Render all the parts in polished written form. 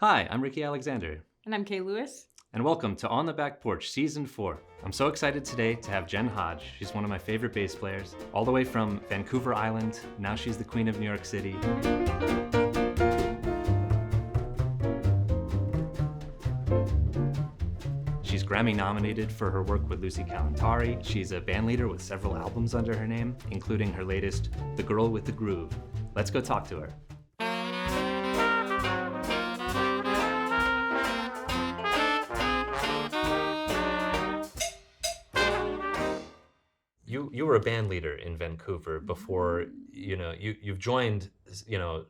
Hi, I'm Ricky Alexander. And I'm Kay Lewis. And welcome to On the Back Porch Season 4. I'm so excited today to have Jen Hodge. She's one of my favorite bass players, all the way from Vancouver Island. Now she's the queen of New York City. She's Grammy nominated for her work with Lucy Kalantari. She's a bandleader with several albums under her name, including her latest, The Girl with the Groove. Let's go talk to her. You were a band leader in Vancouver before, you've joined,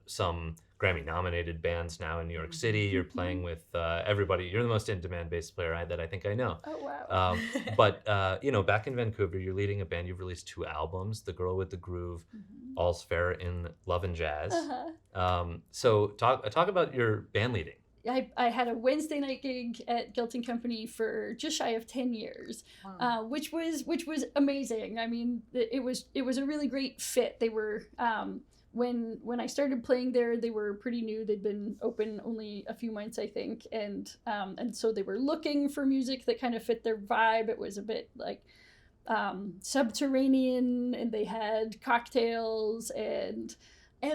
some Grammy nominated bands now in New York City. You're playing with everybody. You're the most in-demand bass player that I think I know. Oh, wow. But back in Vancouver, you're leading a band. You've released 2 albums, The Girl with the Groove, All's Fair in Love and Jazz. So talk about your band leading. I had a Wednesday night gig at Guilt and Company for just shy of 10 years, Wow. which was amazing. I mean, it was a really great fit. They were when I started playing there, they were pretty new. They'd been open only a few months, I think, and so they were looking for music that kind of fit their vibe. It was a bit like subterranean, and they had cocktails and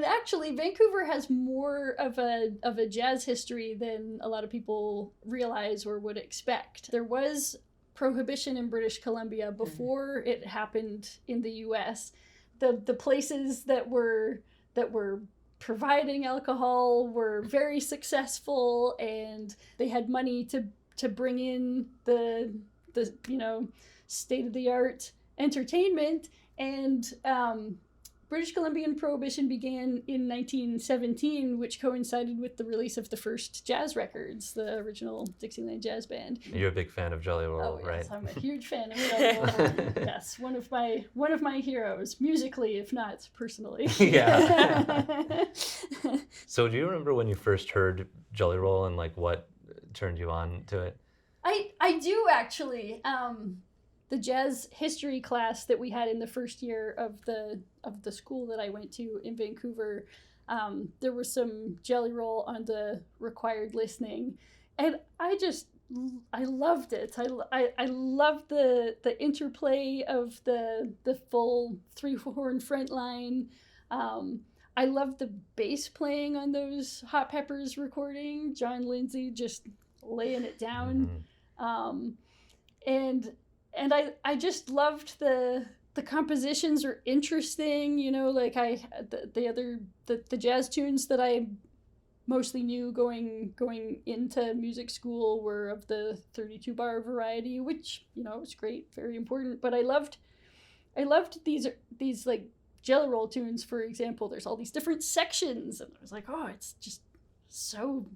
actually, Vancouver has more of a jazz history than a lot of people realize or would expect. There was prohibition in British Columbia before it happened in the U.S. The places that were providing alcohol were very successful, and they had money to bring in the state-of-the-art entertainment. And British Columbian Prohibition began in 1917, which coincided with the release of the first jazz records, the original Dixieland Jazz Band. You're a big fan of Jelly Roll, Oh, right? yes, I'm a huge fan of Jelly Roll. Yes, one of my heroes, musically, if not personally. Yeah. So do you remember when you first heard Jelly Roll and what turned you on to it? I do actually. The jazz history class that we had in the first year of the school that I went to in Vancouver, there was some Jelly Roll on the required listening, and I loved it. I loved the interplay of the full 3-horn front line. I loved the bass playing on those Hot Peppers recording. John Lindsay just laying it down, and I just loved the compositions are interesting, the jazz tunes that I mostly knew going into music school were of the 32 bar variety, which was great, very important. But I loved these Jelly Roll tunes, for example. There's all these different sections, and I was like, oh, it's just so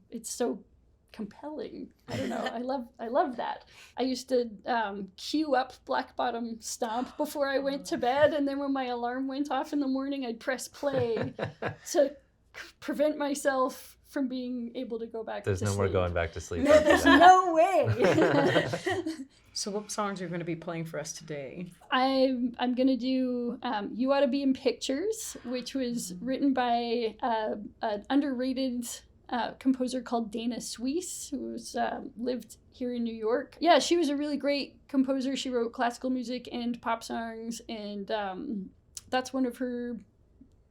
compelling. I don't know. I love that. I used to cue up Black Bottom Stomp before I went to bed, and then when my alarm went off in the morning, I'd press play to prevent myself from being able to go back to sleep. There's no more going back to sleep. No, there's no way. So what songs are you going to be playing for us today? I'm going to do You Ought to Be in Pictures, which was written by an underrated composer called Dana Suisse, who's lived here in New York. Yeah, she was a really great composer. She wrote classical music and pop songs, and that's one of her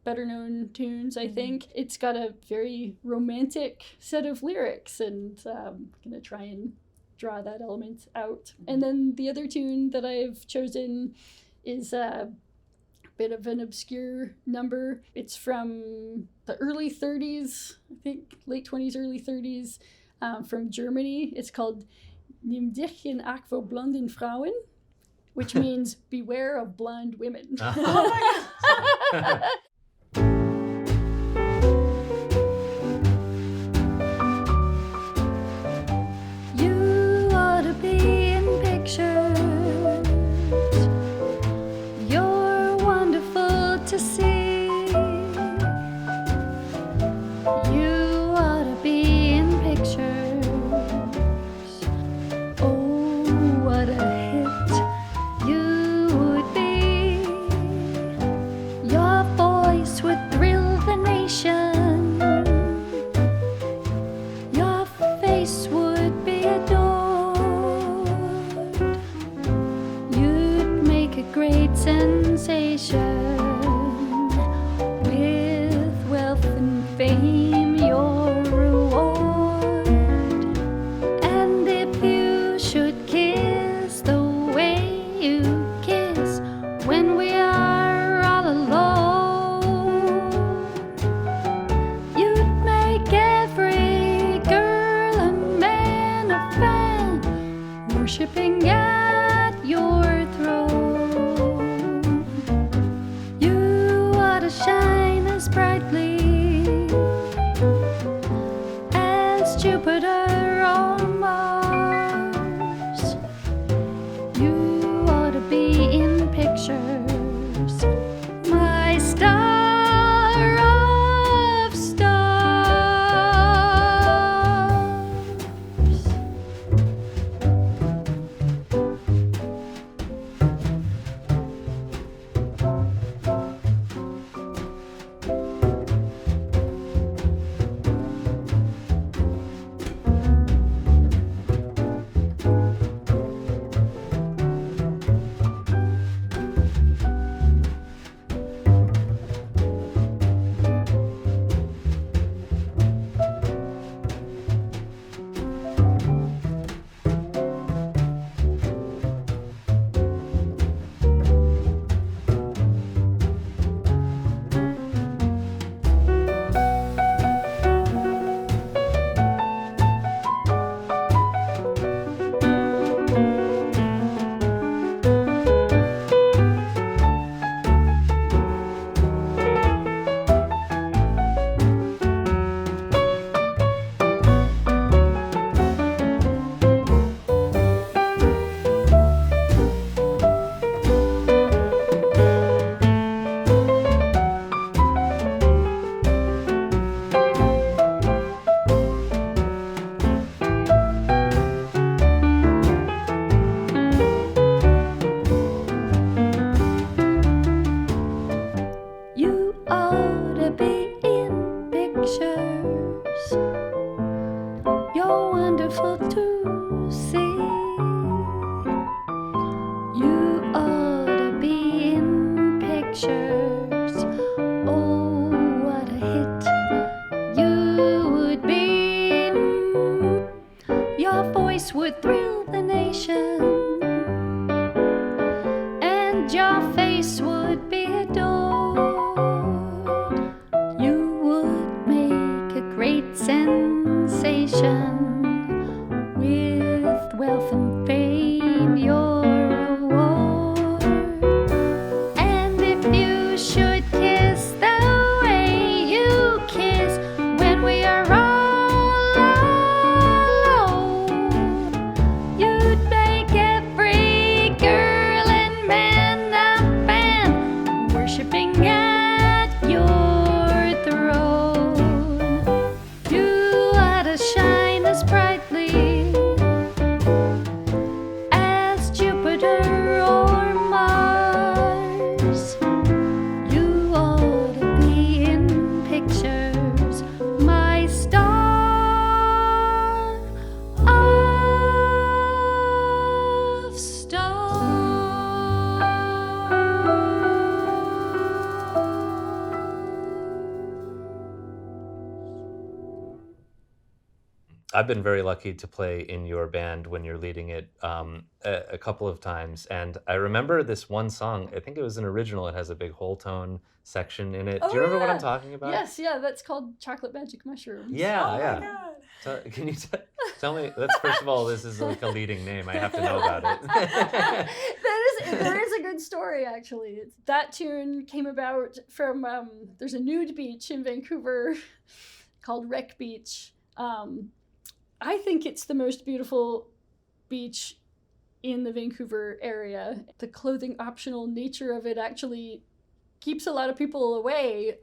better known tunes, I think. It's got a very romantic set of lyrics, and I'm gonna try and draw that element out. And then the other tune that I've chosen is bit of an obscure number. It's from the early 30s, I think, late 20s, early 30s, from Germany. It's called Nimm dich in Acht vor blonden Frauen, which means beware of blonde women. Oh my God. You ought to be in pictures. You're wonderful to see. You ought to be in pictures. Oh, what a hit you would be. Your as Jupiter or Mars. You ought to be in pictures, my star of stars. You ought to be in pictures. You're wonderful to see. You ought to be in pictures. Oh, what a hit you would be. Your voice would thrill the nation, and your face would be adored. You would make a great sensation with wealth and fame, your reward. And if you should kiss the way you kiss when we are all alone, you'd make every girl and man a fan, worshipping at your throne. You ought to shine as brightly as Jupiter or Mars. You ought to be in pictures, my star of stars. I've been very lucky to play in your band when you're leading it a couple of times, and I remember this one song. I think it was an original. It has a big whole tone section in it. Do you remember what I'm talking about? Yes, yeah, that's called Chocolate Magic Mushrooms. Yeah, Oh yeah. my God. So, can you tell me? That's first of all, this is like a leading name. I have to know about it. There is a good story actually. That tune came about from there's a nude beach in Vancouver called Wreck Beach. I think it's the most beautiful beach in the Vancouver area. The clothing optional nature of it actually keeps a lot of people away,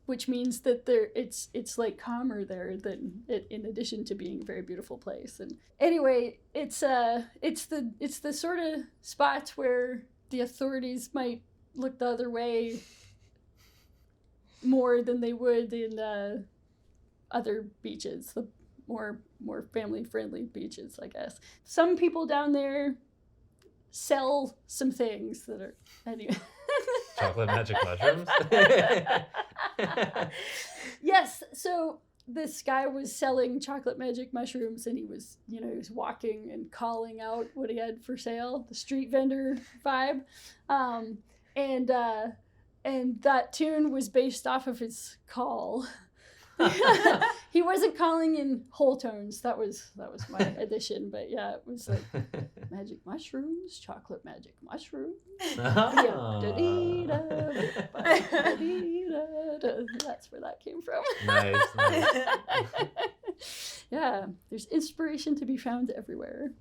which means that it's like calmer there than it, in addition to being a very beautiful place. And anyway, it's the sort of spot where the authorities might look the other way more than they would in other beaches, the more family friendly beaches, I guess. Some people down there sell some things that are anyway. Chocolate magic mushrooms. Yes, so this guy was selling chocolate magic mushrooms, and he was walking and calling out what he had for sale, the street vendor vibe, and that tune was based off of his call. He wasn't calling in whole tones. That was my addition. But yeah, it was like magic mushrooms, chocolate magic mushrooms. That's where that came from. Nice. Yeah, there's inspiration to be found everywhere.